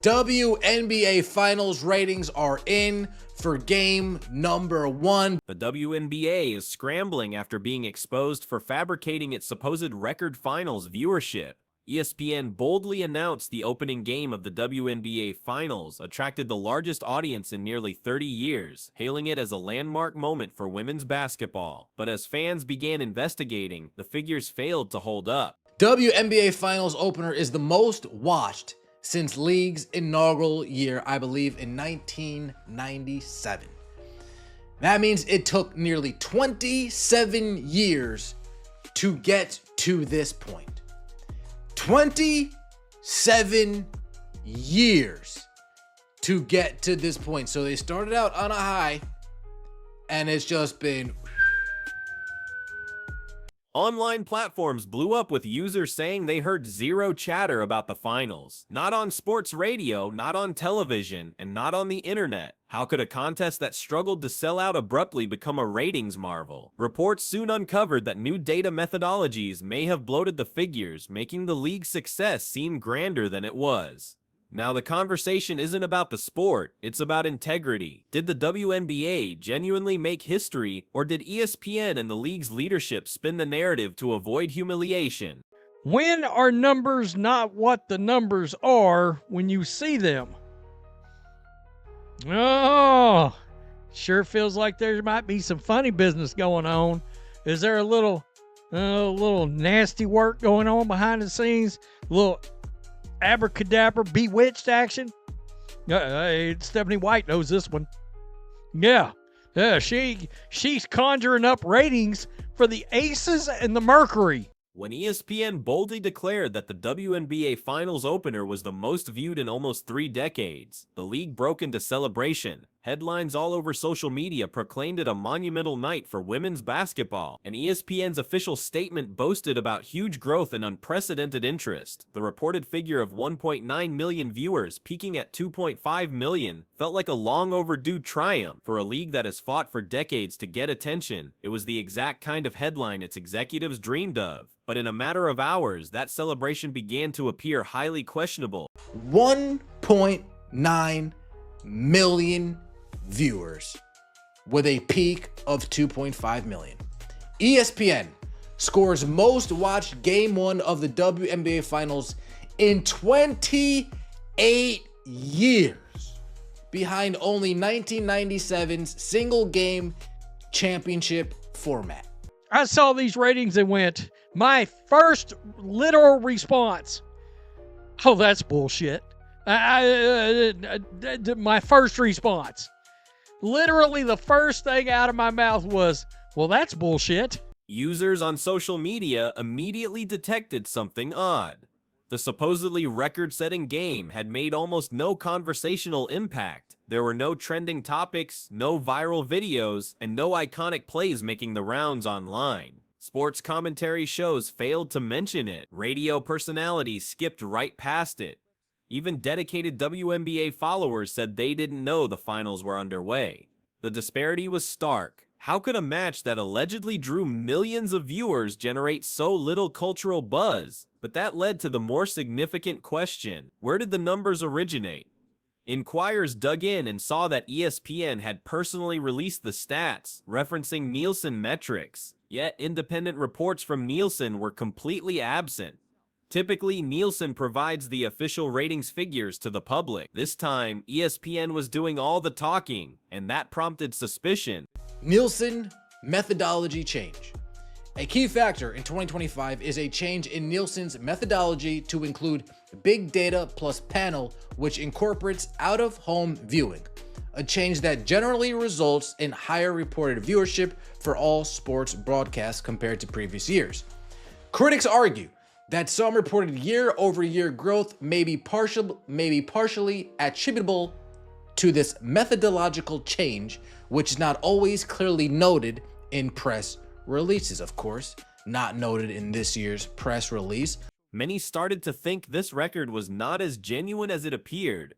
WNBA Finals ratings are in for game number 1. The WNBA is scrambling after being exposed for fabricating its supposed record finals viewership. ESPN boldly announced the opening game of the WNBA Finals attracted the largest audience in nearly 30 years, hailing it as a landmark moment for women's basketball. But as fans began investigating, the figures failed to hold up. WNBA Finals opener is the most watched since league's inaugural year, I believe in 1997. That means it took nearly 27 years to get to this point. 27 years to get to this point. So they started out on a high, and it's just been... Online platforms blew up with users saying they heard zero chatter about the finals. Not on sports radio, not on television, and not on the internet. How could a contest that struggled to sell out abruptly become a ratings marvel? Reports soon uncovered that new data methodologies may have bloated the figures, making the league's success seem grander than it was. Now, the conversation isn't about the sport, it's about integrity. Did the WNBA genuinely make history, or did ESPN and the league's leadership spin the narrative to avoid humiliation? When are numbers not what the numbers are when you see them? Oh, sure feels like there might be some funny business going on. Is there a little nasty work going on behind the scenes? A little abracadabra, bewitched action? Stephanie White knows this one. Yeah, she's conjuring up ratings for the Aces and the Mercury. When ESPN boldly declared that the WNBA Finals opener was the most viewed in almost 3 decades, the league broke into celebration. Headlines all over social media proclaimed it a monumental night for women's basketball, and ESPN's official statement boasted about huge growth and unprecedented interest. The reported figure of 1.9 million viewers peaking at 2.5 million felt like a long overdue triumph. For a league that has fought for decades to get attention, it was the exact kind of headline its executives dreamed of. But in a matter of hours, that celebration began to appear highly questionable. 1.9 million viewers with a peak of 2.5 million. ESPN scores most watched game 1 of the WNBA Finals in 28 years, behind only 1997's single game championship format. I saw these ratings and went, my first literal response, oh, that's bullshit. My first response. Literally the first thing out of my mouth was, well, that's bullshit. Users on social media immediately detected something odd. The supposedly record-setting game had made almost no conversational impact. There were no trending topics, no viral videos, and no iconic plays making the rounds online. Sports commentary shows failed to mention it. Radio personalities skipped right past it. Even dedicated WNBA followers said they didn't know the finals were underway. The disparity was stark. How could a match that allegedly drew millions of viewers generate so little cultural buzz? But that led to the more significant question: where did the numbers originate? Inquirers dug in and saw that ESPN had personally released the stats, referencing Nielsen metrics. Yet independent reports from Nielsen were completely absent. Typically, Nielsen provides the official ratings figures to the public. This time, ESPN was doing all the talking, and that prompted suspicion. Nielsen methodology change. A key factor in 2025 is a change in Nielsen's methodology to include big data plus panel, which incorporates out-of-home viewing, a change that generally results in higher reported viewership for all sports broadcasts compared to previous years. Critics argue that some reported year-over-year growth may be partially attributable to this methodological change, which is not always clearly noted in press releases. Of course, not noted in this year's press release. Many started to think this record was not as genuine as it appeared.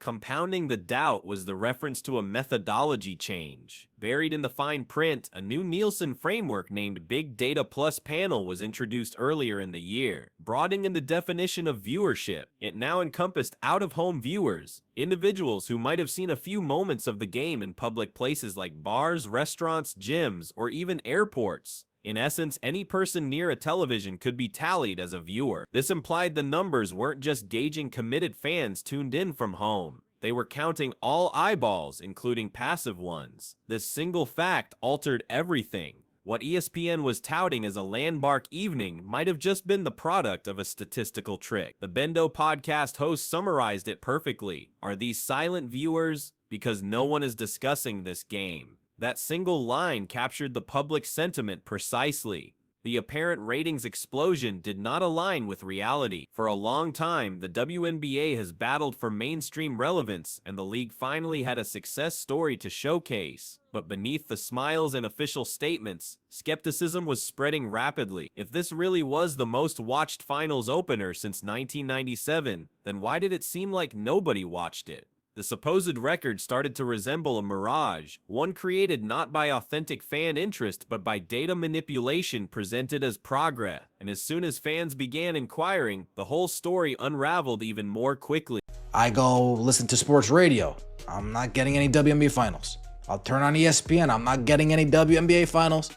Compounding the doubt was the reference to a methodology change. Buried in the fine print, a new Nielsen framework named Big Data Plus Panel was introduced earlier in the year, broadening the definition of viewership. It now encompassed out-of-home viewers, individuals who might have seen a few moments of the game in public places like bars, restaurants, gyms, or even airports. In essence, any person near a television could be tallied as a viewer. This implied the numbers weren't just gauging committed fans tuned in from home. They were counting all eyeballs, including passive ones. This single fact altered everything. What ESPN was touting as a landmark evening might have just been the product of a statistical trick. The Bendo podcast host summarized it perfectly. Are these silent viewers? Because no one is discussing this game. That single line captured the public sentiment precisely. The apparent ratings explosion did not align with reality. For a long time, the WNBA has battled for mainstream relevance, and the league finally had a success story to showcase. But beneath the smiles and official statements, skepticism was spreading rapidly. If this really was the most watched finals opener since 1997, then why did it seem like nobody watched it? The supposed record started to resemble a mirage, one created not by authentic fan interest but by data manipulation presented as progress. And as soon as fans began inquiring, the whole story unraveled even more quickly. I go listen to sports radio. I'm not getting any WNBA finals. I'll turn on ESPN. I'm not getting any WNBA finals.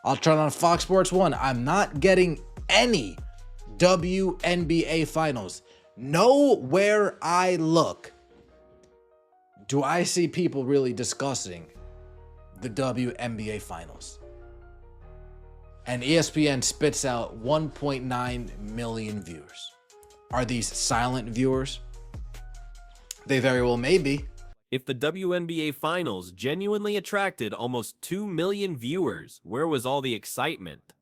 I'll turn on Fox Sports 1. I'm not getting any WNBA finals. Nowhere I look do I see people really discussing the WNBA finals. And ESPN spits out 1.9 million viewers. Are these silent viewers? They very well may be. If the WNBA finals genuinely attracted almost 2 million viewers, where was all the excitement?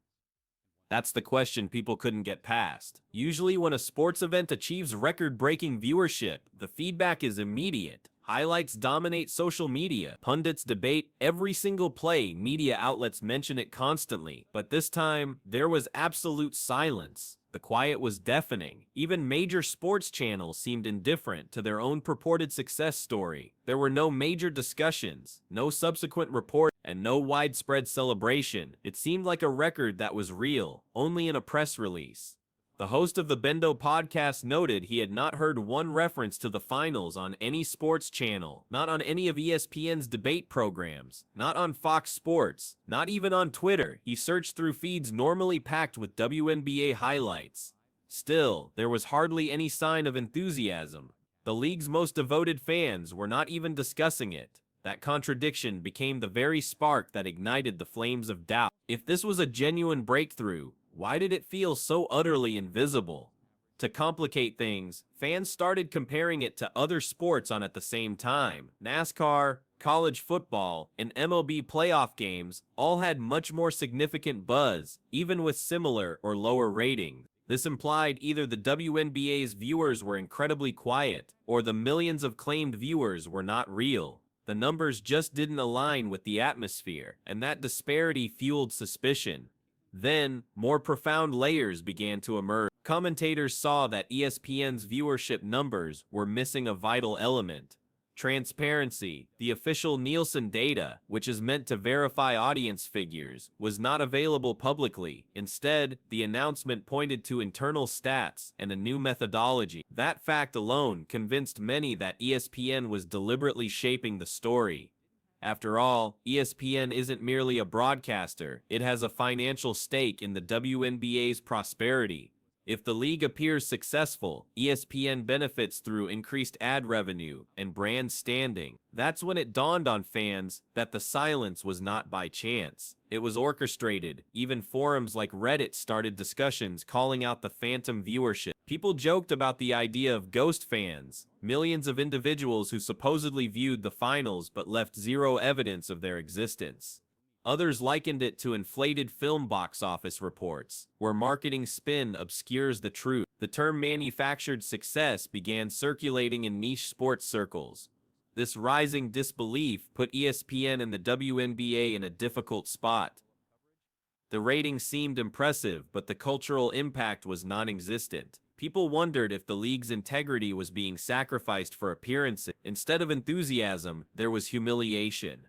That's the question people couldn't get past. Usually when a sports event achieves record-breaking viewership, the feedback is immediate. Highlights dominate social media. Pundits debate every single play. Media outlets mention it constantly. But this time, there was absolute silence. The quiet was deafening. Even major sports channels seemed indifferent to their own purported success story. There were no major discussions, no subsequent reports, and no widespread celebration. It seemed like a record that was real, only in a press release. The host of the Bendo podcast noted he had not heard one reference to the finals on any sports channel, not on any of ESPN's debate programs, not on Fox Sports, not even on Twitter. He searched through feeds normally packed with WNBA highlights. Still, there was hardly any sign of enthusiasm. The league's most devoted fans were not even discussing it. That contradiction became the very spark that ignited the flames of doubt. If this was a genuine breakthrough, why did it feel so utterly invisible? To complicate things, fans started comparing it to other sports on at the same time. NASCAR, college football, and MLB playoff games all had much more significant buzz, even with similar or lower ratings. This implied either the WNBA's viewers were incredibly quiet, or the millions of claimed viewers were not real. The numbers just didn't align with the atmosphere, and that disparity fueled suspicion. Then, more profound layers began to emerge. Commentators saw that ESPN's viewership numbers were missing a vital element. Transparency. The official Nielsen data, which is meant to verify audience figures, was not available publicly. Instead, the announcement pointed to internal stats and a new methodology. That fact alone convinced many that ESPN was deliberately shaping the story. After all, ESPN isn't merely a broadcaster, it has a financial stake in the WNBA's prosperity. If the league appears successful, ESPN benefits through increased ad revenue and brand standing. That's when it dawned on fans that the silence was not by chance. It was orchestrated. Even forums like Reddit started discussions calling out the phantom viewership. People joked about the idea of ghost fans, millions of individuals who supposedly viewed the finals but left zero evidence of their existence. Others likened it to inflated film box office reports, where marketing spin obscures the truth. The term manufactured success began circulating in niche sports circles. This rising disbelief put ESPN and the WNBA in a difficult spot. The ratings seemed impressive, but the cultural impact was non-existent. People wondered if the league's integrity was being sacrificed for appearances. Instead of enthusiasm, there was humiliation.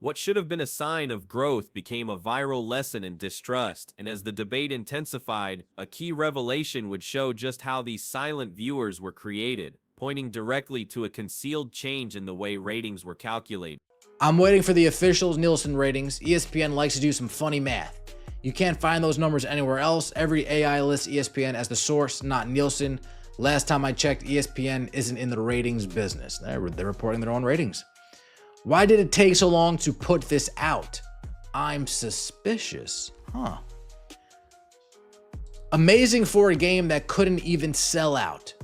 What should have been a sign of growth became a viral lesson in distrust, and as the debate intensified, a key revelation would show just how these silent viewers were created, pointing directly to a concealed change in the way ratings were calculated. I'm waiting for the official Nielsen ratings. ESPN likes to do some funny math. You can't find those numbers anywhere else. Every AI lists ESPN as the source, not Nielsen. Last time I checked, ESPN isn't in the ratings business. They're reporting their own ratings. Why did it take so long to put this out? I'm suspicious. Amazing for a game that couldn't even sell out.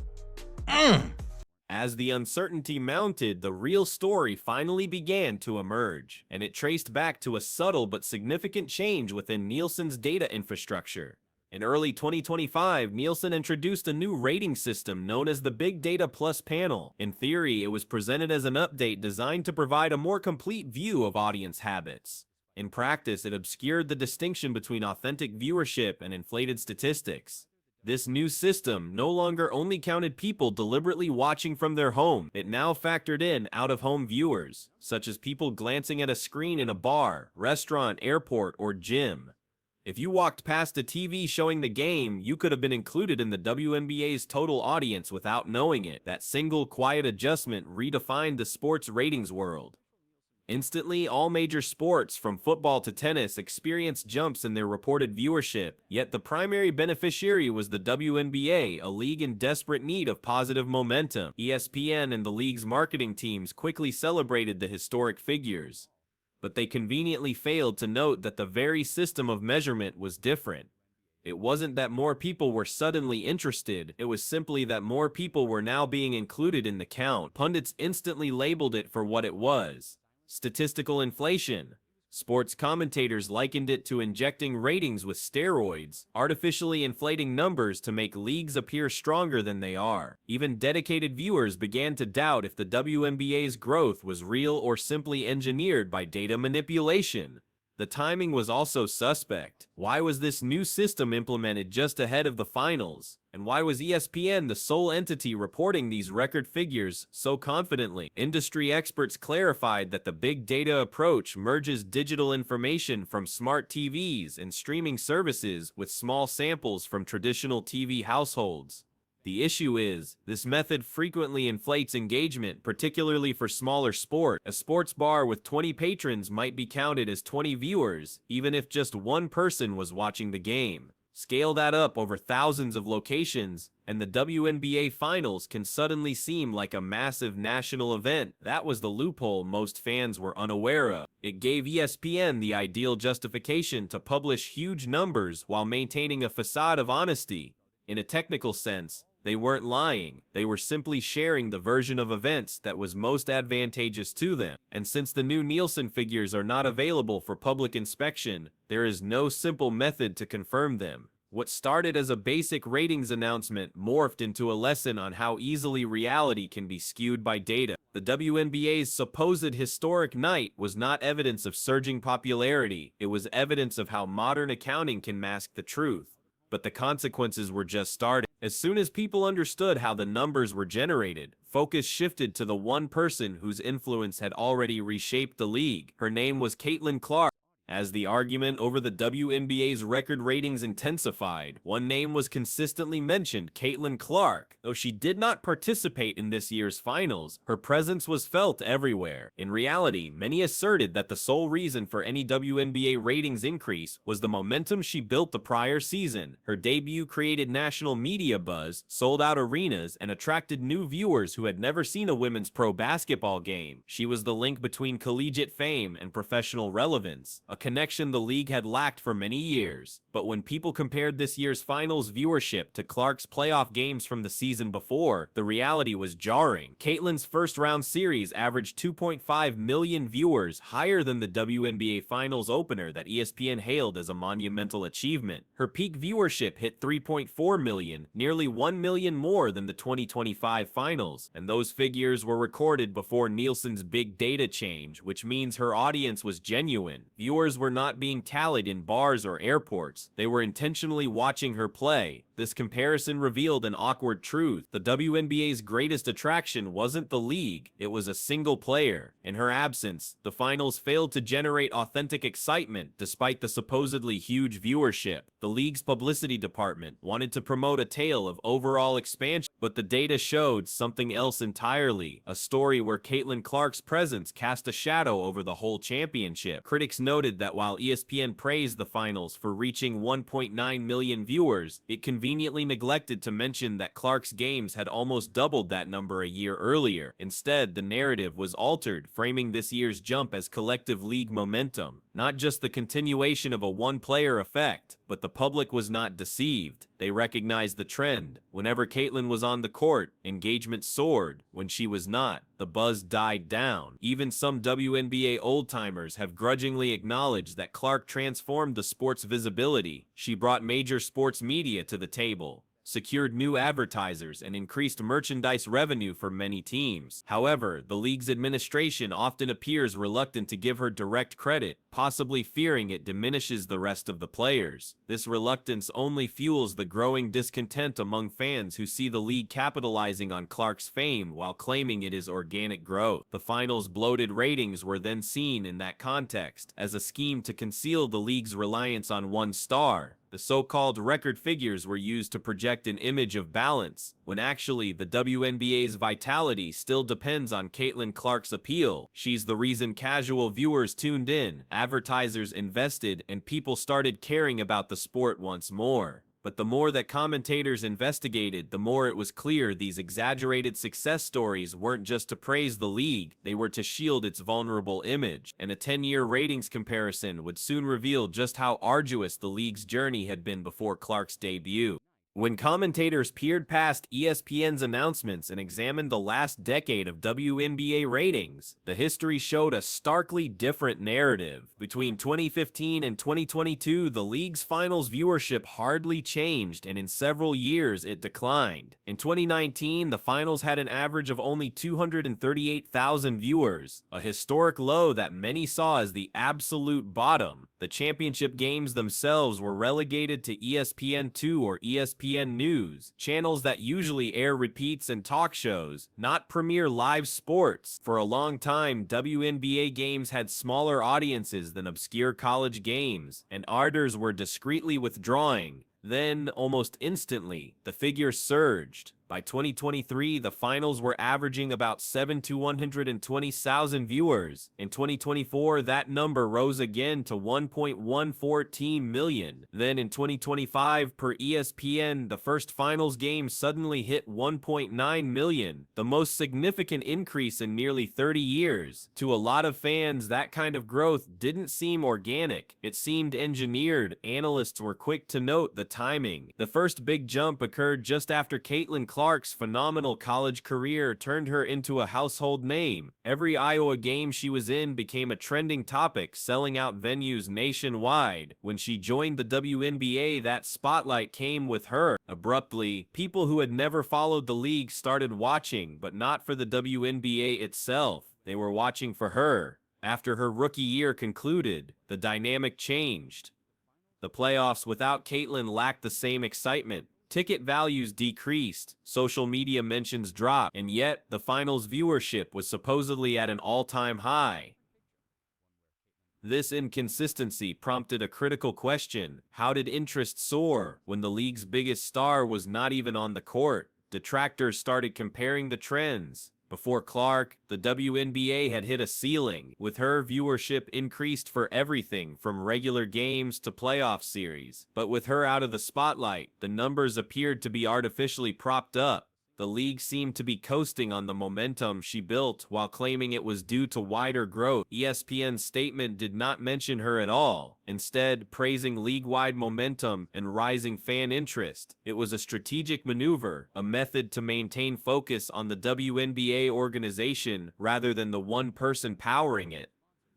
As the uncertainty mounted, the real story finally began to emerge, and it traced back to a subtle but significant change within Nielsen's data infrastructure. In early 2025, Nielsen introduced a new rating system known as the Big Data Plus panel. In theory, it was presented as an update designed to provide a more complete view of audience habits. In practice, it obscured the distinction between authentic viewership and inflated statistics. This new system no longer only counted people deliberately watching from their home, it now factored in out-of-home viewers, such as people glancing at a screen in a bar, restaurant, airport, or gym. If you walked past a TV showing the game, you could have been included in the WNBA's total audience without knowing it. That single quiet adjustment redefined the sports ratings world. Instantly, all major sports, from football to tennis, experienced jumps in their reported viewership, yet the primary beneficiary was the WNBA, a league in desperate need of positive momentum. ESPN and the league's marketing teams quickly celebrated the historic figures, but they conveniently failed to note that the very system of measurement was different. It wasn't that more people were suddenly interested, it was simply that more people were now being included in the count. Pundits instantly labeled it for what it was: statistical inflation. Sports commentators likened it to injecting ratings with steroids, artificially inflating numbers to make leagues appear stronger than they are. Even dedicated viewers began to doubt if the WNBA's growth was real or simply engineered by data manipulation. The timing was also suspect. Why was this new system implemented just ahead of the finals? And why was ESPN the sole entity reporting these record figures so confidently? Industry experts clarified that the big data approach merges digital information from smart TVs and streaming services with small samples from traditional TV households. The issue is, this method frequently inflates engagement, particularly for smaller sports. A sports bar with 20 patrons might be counted as 20 viewers, even if just one person was watching the game. Scale that up over thousands of locations, and the WNBA Finals can suddenly seem like a massive national event. That was the loophole most fans were unaware of. It gave ESPN the ideal justification to publish huge numbers while maintaining a facade of honesty. In a technical sense, they weren't lying, they were simply sharing the version of events that was most advantageous to them. And since the new Nielsen figures are not available for public inspection, there is no simple method to confirm them. What started as a basic ratings announcement morphed into a lesson on how easily reality can be skewed by data. The WNBA's supposed historic night was not evidence of surging popularity, it was evidence of how modern accounting can mask the truth. But the consequences were just starting. As soon as people understood how the numbers were generated, focus shifted to the one person whose influence had already reshaped the league. Her name was Caitlin Clark. As the argument over the WNBA's record ratings intensified, one name was consistently mentioned: Caitlin Clark. Though she did not participate in this year's finals, her presence was felt everywhere. In reality, many asserted that the sole reason for any WNBA ratings increase was the momentum she built the prior season. Her debut created national media buzz, sold out arenas, and attracted new viewers who had never seen a women's pro basketball game. She was the link between collegiate fame and professional relevance, a connection the league had lacked for many years. But when people compared this year's finals viewership to Clark's playoff games from the season before, the reality was jarring. Caitlin's first-round series averaged 2.5 million viewers, higher than the WNBA Finals opener that ESPN hailed as a monumental achievement. Her peak viewership hit 3.4 million, nearly 1 million more than the 2025 Finals, and those figures were recorded before Nielsen's big data change, which means her audience was genuine. Viewers were not being tallied in bars or airports. finals. They were intentionally watching her play. This comparison revealed an awkward truth. The WNBA's greatest attraction wasn't the league, it was a single player. In her absence, the finals failed to generate authentic excitement despite the supposedly huge viewership. The league's publicity department wanted to promote a tale of overall expansion, but the data showed something else entirely, a story where Caitlin Clark's presence cast a shadow over the whole championship. Critics noted that while ESPN praised the finals for reaching 1.9 million viewers, it conveniently neglected to mention that Clark's games had almost doubled that number a year earlier. Instead, the narrative was altered, framing this year's jump as collective league momentum, not just the continuation of a one-player effect. But the public was not deceived. They recognized the trend. Whenever Caitlin was on the court, engagement soared. When she was not, the buzz died down. Even some WNBA old-timers have grudgingly acknowledged that Clark transformed the sport's visibility. She brought major sports media to the table, secured new advertisers, and increased merchandise revenue for many teams. However, the league's administration often appears reluctant to give her direct credit, possibly fearing it diminishes the rest of the players. This reluctance only fuels the growing discontent among fans who see the league capitalizing on Clark's fame while claiming it is organic growth. The finals' bloated ratings were then seen in that context as a scheme to conceal the league's reliance on one star. The so-called record figures were used to project an image of balance, when actually the WNBA's vitality still depends on Caitlin Clark's appeal. She's the reason casual viewers tuned in, advertisers invested, and people started caring about the sport once more. But the more that commentators investigated, the more it was clear these exaggerated success stories weren't just to praise the league, they were to shield its vulnerable image. And a 10-year ratings comparison would soon reveal just how arduous the league's journey had been before Clark's debut. When commentators peered past ESPN's announcements and examined the last decade of WNBA ratings, the history showed a starkly different narrative. Between 2015 and 2022, the league's finals viewership hardly changed, and in several years it declined. In 2019, the finals had an average of only 238,000 viewers, a historic low that many saw as the absolute bottom. The championship games themselves were relegated to ESPN2 or ESPN News, channels that usually air repeats and talk shows, not premier live sports. For a long time, WNBA games had smaller audiences than obscure college games, and ardors were discreetly withdrawing. Then, almost instantly, the figures surged. By 2023, the finals were averaging about 7 to 120,000 viewers. In 2024, that number rose again to 1.114 million. Then in 2025, per ESPN, the first finals game suddenly hit 1.9 million, the most significant increase in nearly 30 years. To a lot of fans, that kind of growth didn't seem organic. It seemed engineered. Analysts were quick to note the timing. The first big jump occurred just after Caitlin Clark's phenomenal college career turned her into a household name. Every Iowa game she was in became a trending topic, selling out venues nationwide. When she joined the WNBA, that spotlight came with her. Abruptly, people who had never followed the league started watching, but not for the WNBA itself. They were watching for her. After her rookie year concluded, the dynamic changed. The playoffs without Caitlin lacked the same excitement. Ticket values decreased, social media mentions dropped, and yet the finals viewership was supposedly at an all-time high. This inconsistency prompted a critical question. How did interest soar when the league's biggest star was not even on the court? Detractors started comparing the trends. Before Clark, the WNBA had hit a ceiling. With her, viewership increased for everything from regular games to playoff series. But with her out of the spotlight, the numbers appeared to be artificially propped up. The league seemed to be coasting on the momentum she built while claiming it was due to wider growth. ESPN's statement did not mention her at all, instead praising league-wide momentum and rising fan interest. It was a strategic maneuver, a method to maintain focus on the WNBA organization rather than the one person powering it.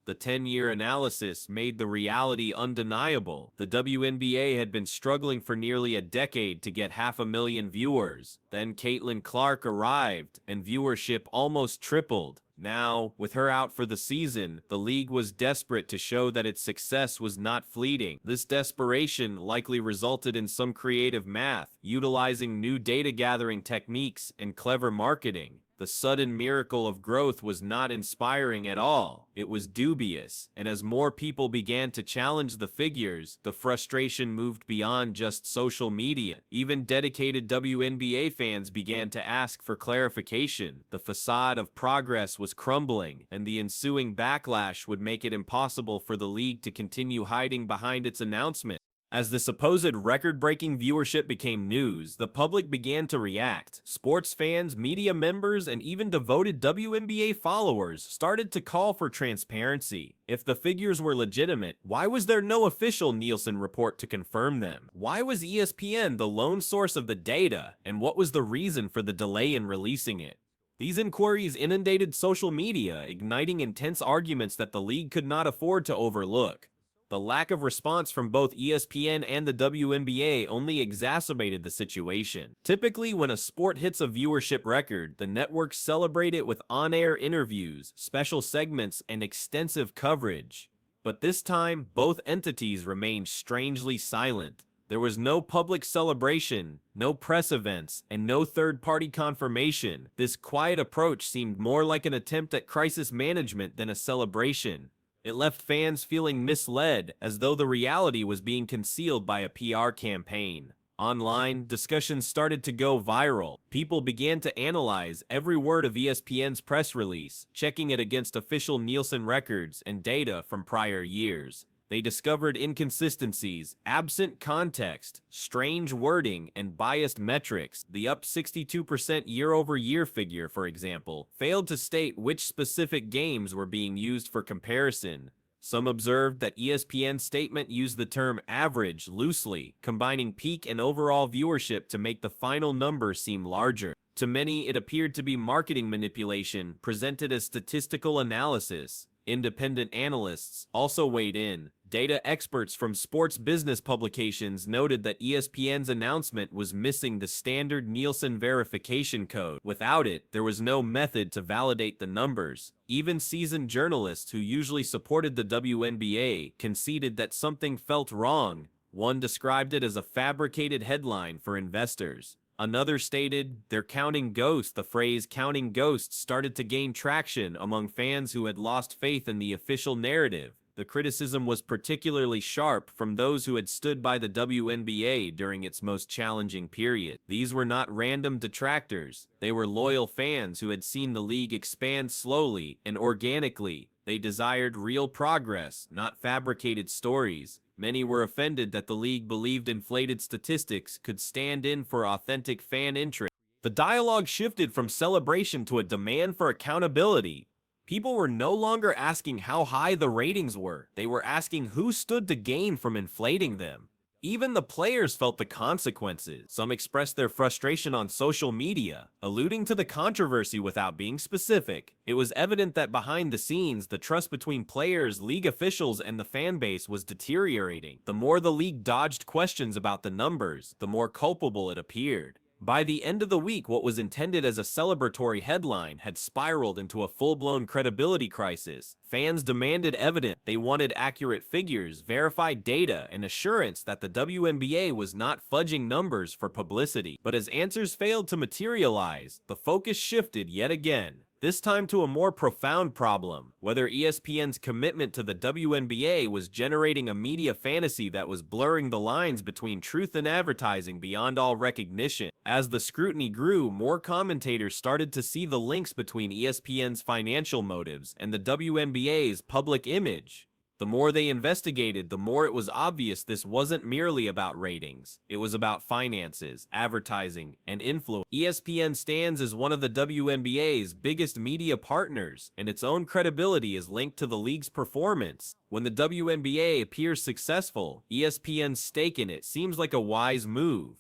The 10-year analysis made the reality undeniable. The WNBA had been struggling for nearly a decade to get 500,000 viewers. Then Caitlin Clark arrived, and viewership almost tripled. Now, with her out for the season, the league was desperate to show that its success was not fleeting. This desperation likely resulted in some creative math, utilizing new data gathering techniques and clever marketing. The sudden miracle of growth was not inspiring at all. It was dubious, and as more people began to challenge the figures, the frustration moved beyond just social media. Even dedicated WNBA fans began to ask for clarification. The facade of progress was crumbling, and the ensuing backlash would make it impossible for the league to continue hiding behind its announcement. As the supposed record-breaking viewership became news, the public began to react. Sports fans, media members, and even devoted WNBA followers started to call for transparency. If the figures were legitimate, why was there no official Nielsen report to confirm them? Why was ESPN the lone source of the data, and what was the reason for the delay in releasing it? These inquiries inundated social media, igniting intense arguments that the league could not afford to overlook. The lack of response from both ESPN and the WNBA only exacerbated the situation. Typically, when a sport hits a viewership record, the networks celebrate it with on-air interviews, special segments, and extensive coverage. But this time, both entities remained strangely silent. There was no public celebration, no press events, and no third-party confirmation. This quiet approach seemed more like an attempt at crisis management than a celebration. It left fans feeling misled, as though the reality was being concealed by a PR campaign. Online, discussions started to go viral. People began to analyze every word of ESPN's press release, checking it against official Nielsen records and data from prior years. They discovered inconsistencies, absent context, strange wording, and biased metrics. The up 62% year-over-year figure, for example, failed to state which specific games were being used for comparison. Some observed that ESPN's statement used the term average loosely, combining peak and overall viewership to make the final number seem larger. To many, it appeared to be marketing manipulation presented as statistical analysis. Independent analysts also weighed in. Data experts from sports business publications noted that ESPN's announcement was missing the standard Nielsen verification code. Without it, there was no method to validate the numbers. Even seasoned journalists who usually supported the WNBA conceded that something felt wrong. One described it as a fabricated headline for investors. Another stated, "They're counting ghosts." The phrase "counting ghosts" started to gain traction among fans who had lost faith in the official narrative. The criticism was particularly sharp from those who had stood by the WNBA during its most challenging period. These were not random detractors. They were loyal fans who had seen the league expand slowly and organically. They desired real progress, not fabricated stories. Many were offended that the league believed inflated statistics could stand in for authentic fan interest. The dialogue shifted from celebration to a demand for accountability. People were no longer asking how high the ratings were. They were asking who stood to gain from inflating them. Even the players felt the consequences. Some expressed their frustration on social media, alluding to the controversy without being specific. It was evident that behind the scenes, the trust between players, league officials, and the fan base was deteriorating. The more the league dodged questions about the numbers, the more culpable it appeared. By the end of the week, what was intended as a celebratory headline had spiraled into a full-blown credibility crisis. Fans demanded evidence. They wanted accurate figures, verified data, and assurance that the WNBA was not fudging numbers for publicity. But as answers failed to materialize, the focus shifted yet again. This time to a more profound problem, whether ESPN's commitment to the WNBA was generating a media fantasy that was blurring the lines between truth and advertising beyond all recognition. As the scrutiny grew, more commentators started to see the links between ESPN's financial motives and the WNBA's public image. The more they investigated, the more it was obvious this wasn't merely about ratings. It was about finances, advertising, and influence. ESPN stands as one of the WNBA's biggest media partners, and its own credibility is linked to the league's performance. When the WNBA appears successful, ESPN's stake in it seems like a wise move.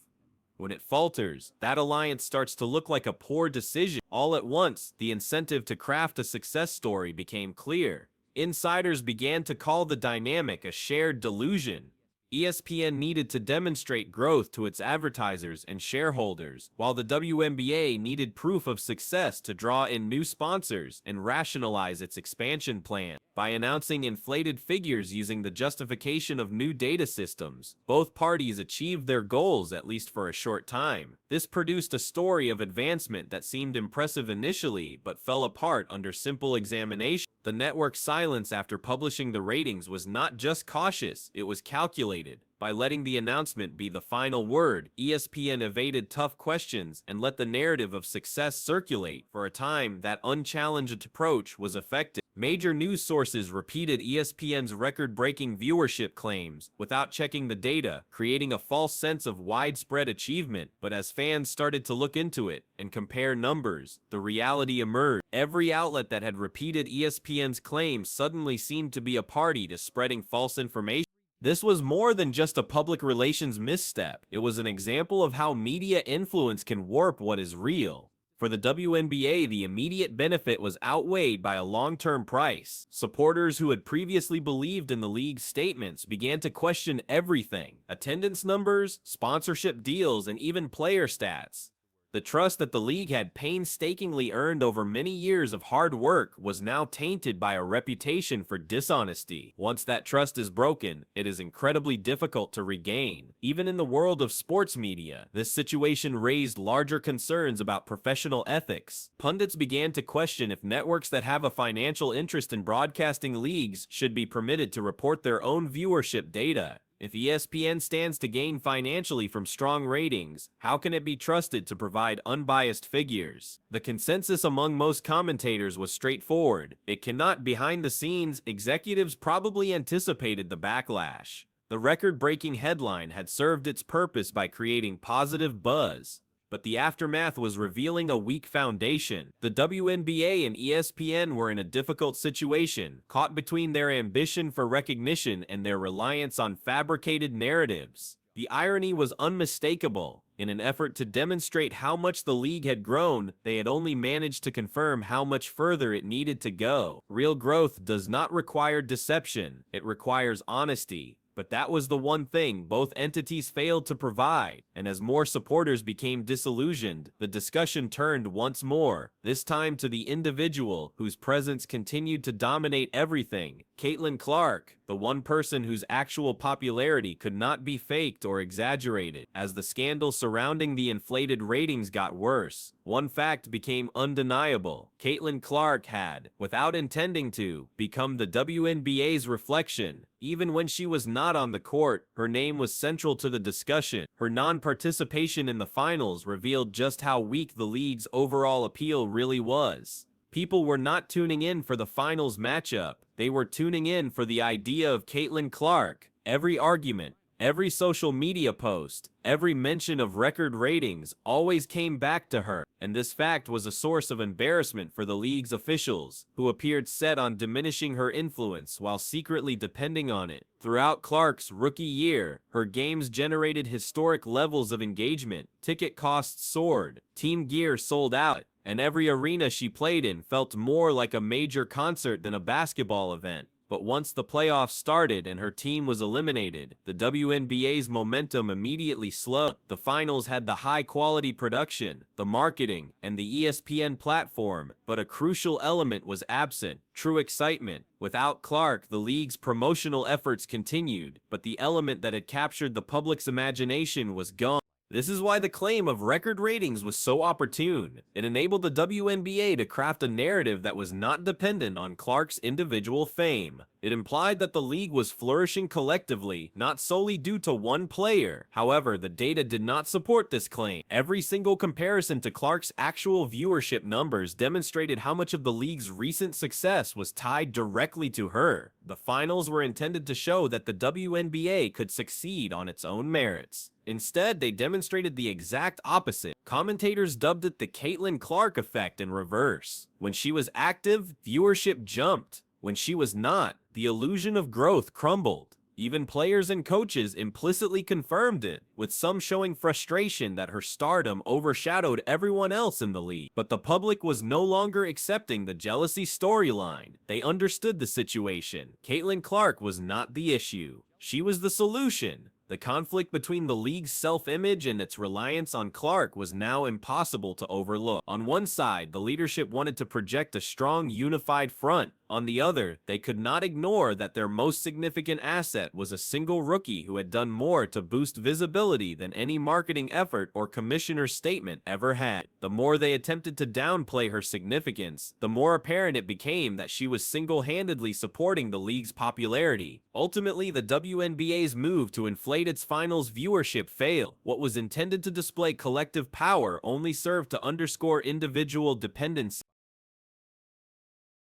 When it falters, that alliance starts to look like a poor decision. All at once, the incentive to craft a success story became clear. Insiders began to call the dynamic a shared delusion. ESPN needed to demonstrate growth to its advertisers and shareholders, while the WNBA needed proof of success to draw in new sponsors and rationalize its expansion plan. By announcing inflated figures using the justification of new data systems, both parties achieved their goals at least for a short time. This produced a story of advancement that seemed impressive initially but fell apart under simple examination. The network's silence after publishing the ratings was not just cautious, it was calculated. By letting the announcement be the final word, ESPN evaded tough questions and let the narrative of success circulate. For a time, that unchallenged approach was effective. Major news sources repeated ESPN's record-breaking viewership claims without checking the data, creating a false sense of widespread achievement. But as fans started to look into it and compare numbers, the reality emerged. Every outlet that had repeated ESPN's claims suddenly seemed to be a party to spreading false information. This was more than just a public relations misstep. It was an example of how media influence can warp what is real. For the WNBA, the immediate benefit was outweighed by a long-term price. Supporters who had previously believed in the league's statements began to question everything: attendance numbers, sponsorship deals, and even player stats. The trust that the league had painstakingly earned over many years of hard work was now tainted by a reputation for dishonesty. Once that trust is broken, it is incredibly difficult to regain. Even in the world of sports media, this situation raised larger concerns about professional ethics. Pundits began to question if networks that have a financial interest in broadcasting leagues should be permitted to report their own viewership data. If ESPN stands to gain financially from strong ratings, how can it be trusted to provide unbiased figures? The consensus among most commentators was straightforward. It cannot. Behind the scenes, executives probably anticipated the backlash. The record-breaking headline had served its purpose by creating positive buzz, but the aftermath was revealing a weak foundation. The WNBA and ESPN were in a difficult situation, caught between their ambition for recognition and their reliance on fabricated narratives. The irony was unmistakable. In an effort to demonstrate how much the league had grown, they had only managed to confirm how much further it needed to go. Real growth does not require deception, it requires honesty. But that was the one thing both entities failed to provide, and as more supporters became disillusioned, the discussion turned once more, this time to the individual whose presence continued to dominate everything: Caitlin Clark, the one person whose actual popularity could not be faked or exaggerated. As the scandal surrounding the inflated ratings got worse, one fact became undeniable: Caitlin Clark had, without intending to, become the WNBA's reflection. Even when she was not on the court, her name was central to the discussion. Her non-participation in the finals revealed just how weak the league's overall appeal really was. People were not tuning in for the finals matchup. They were tuning in for the idea of Caitlin Clark. Every argument, every social media post, every mention of record ratings always came back to her, and this fact was a source of embarrassment for the league's officials, who appeared set on diminishing her influence while secretly depending on it. Throughout Clark's rookie year, her games generated historic levels of engagement, ticket costs soared, team gear sold out, and every arena she played in felt more like a major concert than a basketball event. But once the playoffs started and her team was eliminated, the WNBA's momentum immediately slowed. The finals had the high-quality production, the marketing, and the ESPN platform, but a crucial element was absent: true excitement. Without Clark, the league's promotional efforts continued, but the element that had captured the public's imagination was gone. This is why the claim of record ratings was so opportune. It enabled the WNBA to craft a narrative that was not dependent on Clark's individual fame. It implied that the league was flourishing collectively, not solely due to one player. However, the data did not support this claim. Every single comparison to Clark's actual viewership numbers demonstrated how much of the league's recent success was tied directly to her. The finals were intended to show that the WNBA could succeed on its own merits. Instead, they demonstrated the exact opposite. Commentators dubbed it the Caitlin Clark effect in reverse. When she was active, viewership jumped. When she was not, the illusion of growth crumbled. Even players and coaches implicitly confirmed it, with some showing frustration that her stardom overshadowed everyone else in the league. But the public was no longer accepting the jealousy storyline. They understood the situation. Caitlin Clark was not the issue. She was the solution. The conflict between the league's self-image and its reliance on Clark was now impossible to overlook. On one side, the leadership wanted to project a strong, unified front. On the other, they could not ignore that their most significant asset was a single rookie who had done more to boost visibility than any marketing effort or commissioner's statement ever had. The more they attempted to downplay her significance, the more apparent it became that she was single-handedly supporting the league's popularity. Ultimately, the WNBA's move to inflate its finals viewership failed. What was intended to display collective power only served to underscore individual dependency.